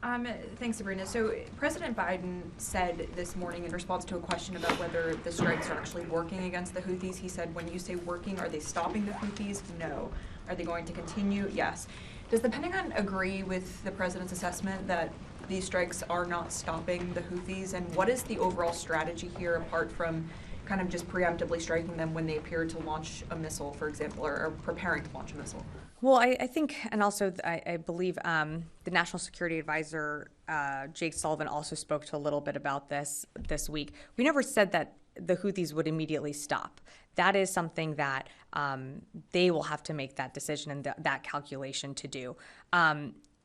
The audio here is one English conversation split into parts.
Thanks, Sabrina. So President Biden said this morning in response to a question about whether the strikes are actually working against the Houthis, he said, when you say working, are they stopping the Houthis? No. Are they going to continue? Yes. Does the Pentagon agree with the president's assessment that these strikes are not stopping the Houthis? And what is the overall strategy here, apart from kind of just preemptively striking them when they appear to launch a missile, for example, or preparing to launch a missile? Well, I think, and also I believe the National Security Advisor, Jake Sullivan, also spoke to a little bit about this week. We never said that the Houthis would immediately stop. That is something that they will have to make that decision and that calculation to do.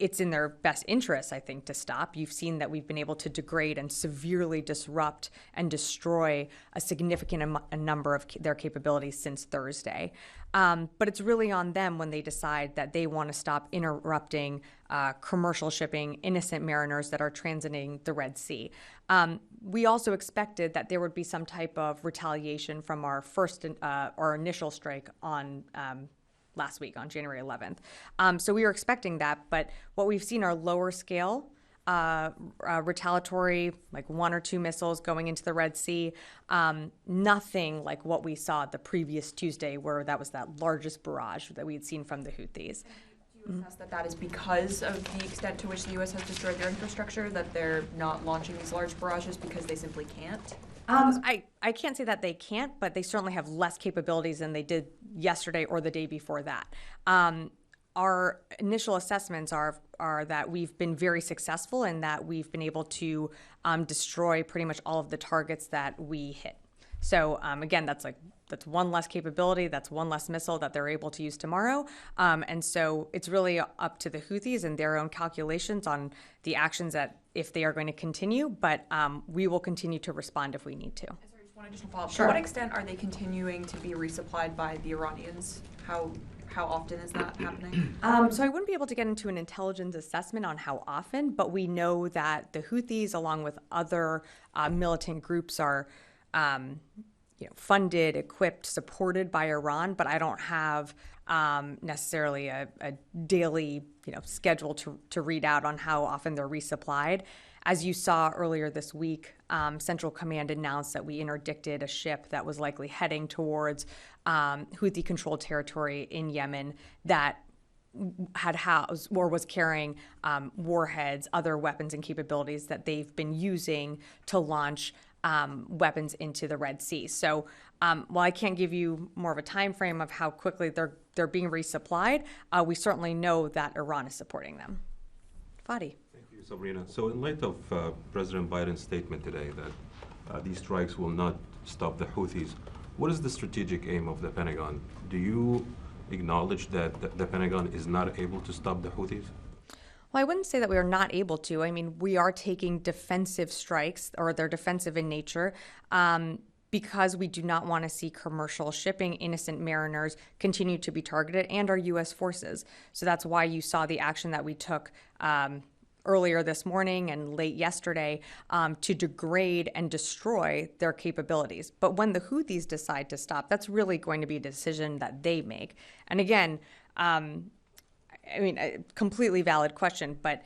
It's in their best interest, I think, to stop. You've seen that we've been able to degrade and severely disrupt and destroy a significant number of their capabilities since Thursday. But it's really on them when they decide that they want to stop interrupting commercial shipping, innocent mariners that are transiting the Red Sea. We also expected that there would be some type of retaliation from our initial strike on last week on January 11th. So we were expecting that, but what we've seen are lower scale retaliatory, like 1 or 2 missiles going into the Red Sea. Nothing like what we saw the previous Tuesday, where that was that largest barrage that we had seen from the Houthis. Do you assess that that is because of the extent to which the U.S. has destroyed their infrastructure, that they're not launching these large barrages because they simply can't? I can't say that they can't, but they certainly have less capabilities than they did yesterday or the day before that. Our initial assessments are that we've been very successful in that we've been able to destroy pretty much all of the targets that we hit. So again, that's one less capability, that's one less missile that they're able to use tomorrow. And so it's really up to the Houthis and their own calculations on the actions that if they are going to continue, but we will continue to respond if we need to. Sorry, just one additional follow-up. Sure. To what extent are they continuing to be resupplied by the Iranians? How often is that happening? So I wouldn't be able to get into an intelligence assessment on how often, but we know that the Houthis, along with other militant groups, are funded, equipped, supported by Iran, but I don't have necessarily a daily schedule to read out on how often they're resupplied. As you saw earlier this week, Central Command announced that we interdicted a ship that was likely heading towards Houthi-controlled territory in Yemen that had housed or was carrying warheads, other weapons and capabilities that they've been using to launch weapons into the Red Sea. So while I can't give you more of a time frame of how quickly they're being resupplied, we certainly know that Iran is supporting them. Fadi. Thank you, Sabrina. So in light of President Biden's statement today that these strikes will not stop the Houthis, what is the strategic aim of the Pentagon? Do you acknowledge that the Pentagon is not able to stop the Houthis? Well, I wouldn't say that we are not able to. I mean, we are taking defensive strikes, or they're defensive in nature, because we do not want to see commercial shipping, innocent mariners continue to be targeted, and our U.S. forces. So that's why you saw the action that we took earlier this morning and late yesterday to degrade and destroy their capabilities. But when the Houthis decide to stop, that's really going to be a decision that they make. And again, I mean, a completely valid question, but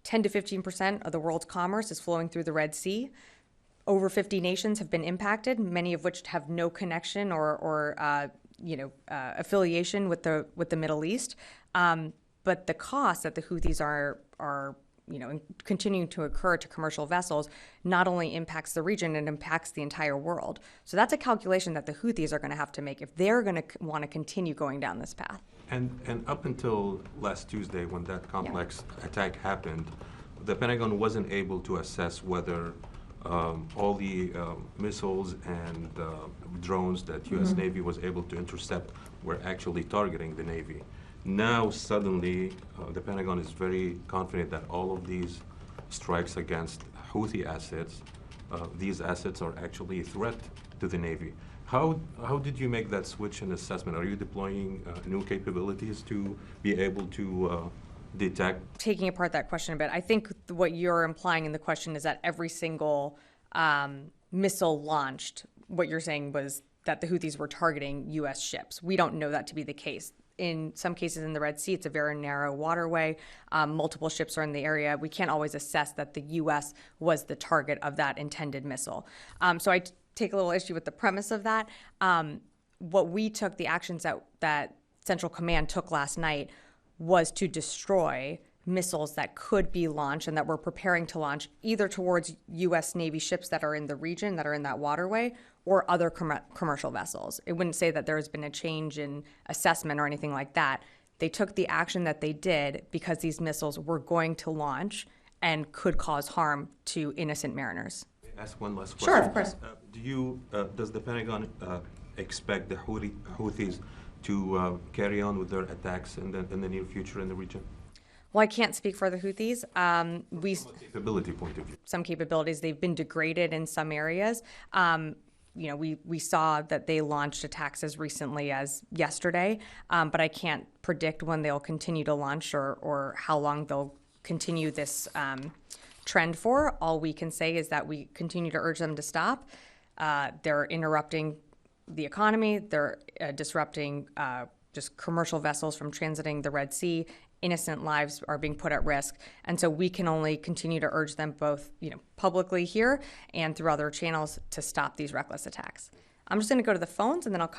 10 to 15% of the world's commerce is flowing through the Red Sea. Over 50 nations have been impacted, many of which have no connection or affiliation with the Middle East. But the costs that the Houthis are continuing to occur to commercial vessels not only impacts the region, it impacts the entire world. So that's a calculation that the Houthis are going to have to make if they're going to want to continue going down this path. And up until last Tuesday, when that complex attack happened, the Pentagon wasn't able to assess whether all the missiles and drones that U.S. Navy was able to intercept were actually targeting the Navy. Now, suddenly, the Pentagon is very confident that all of these strikes against Houthi assets, these assets are actually a threat to the Navy. How did you make that switch in assessment? Are you deploying new capabilities to be able to detect? Taking apart that question a bit, I think what you're implying in the question is that every single missile launched, what you're saying was that the Houthis were targeting U.S. ships. We don't know that to be the case. in some cases in the Red Sea, it's a very narrow waterway. Multiple ships are in the area. We can't always assess that the U.S. was the target of that intended missile. So I take a little issue with the premise of that. What we took, the actions that Central Command took last night, was to destroy missiles that could be launched and that we're preparing to launch either towards U.S. Navy ships that are in the region, that are in that waterway, or other commercial vessels. It wouldn't say that there has been a change in assessment or anything like that. They took the action that they did because these missiles were going to launch and could cause harm to innocent mariners. Ask one last question. Sure, of course. Does the Pentagon expect the Houthis to carry on with their attacks in the near future in the region? Well, I can't speak for the Houthis. From a capability point of view. Some capabilities, they've been degraded in some areas. We saw that they launched attacks as recently as yesterday, but I can't predict when they'll continue to launch or how long they'll continue this trend for. All we can say is that we continue to urge them to stop. They're interrupting the economy. They're disrupting just commercial vessels from transiting the Red Sea. Innocent lives are being put at risk. And so we can only continue to urge them both, publicly here and through other channels to stop these reckless attacks. I'm just going to go to the phones and then I'll come